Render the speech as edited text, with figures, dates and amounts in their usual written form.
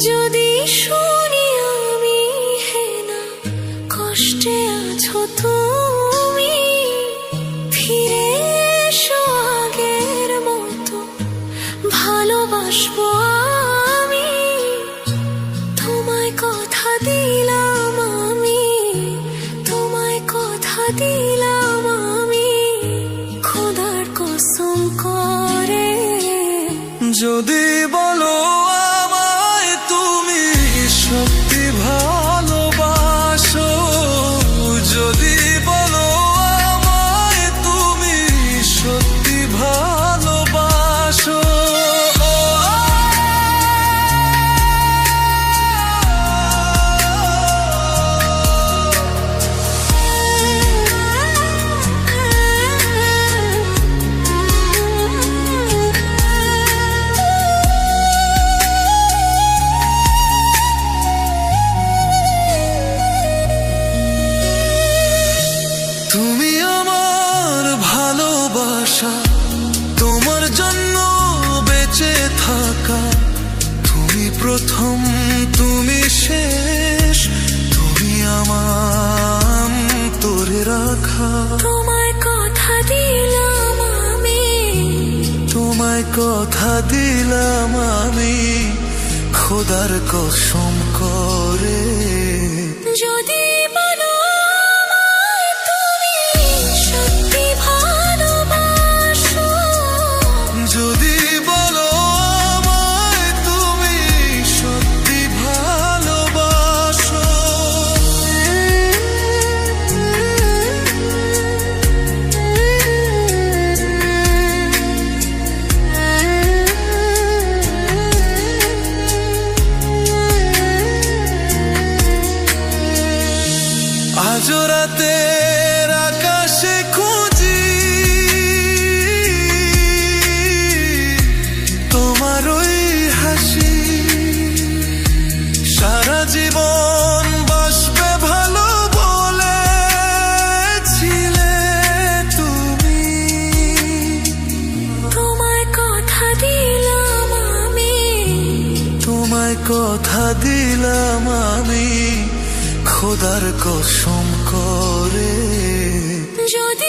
যদি শুনি আমি হেনা কষ্টে আছো তুমি, ফিরে এসো আগের মতো ভালোবাসবো আমি। তোমায় কথা দিলাম আমি, তোমায় কথা দিলাম আমি, খোদার কসম করে। যদি বলো আমায় তুমি সত্যি ভালোবাসো, যদি বলো আমায় তুমি সত্যি ভালোবাসো, তুমি আমার ভালোবাসা, তোমার জন্য বেঁচে থাকা, তুমি প্রথম তুমি শেষ, তুমি আমার তোরে রাখা। তোমায় কথা দিলাম আমি, তোমায় কথা দিলাম আমি, খোদার কসম করে। যদি বলো আমায় তুমি সত্যি ভালোবাসো, যদি বলো আমায় তুমি সত্যি ভালোবাসো, আজ রাতের আকাশে খুঁজি তোমার ওই হাসি, সারা জীবন বাসবে ভালো বলেছিলে তুমি। তোমায় কথা দিলাম আমি, তোমায় কথা দিলাম আমি, খোদার কসম করে। যদি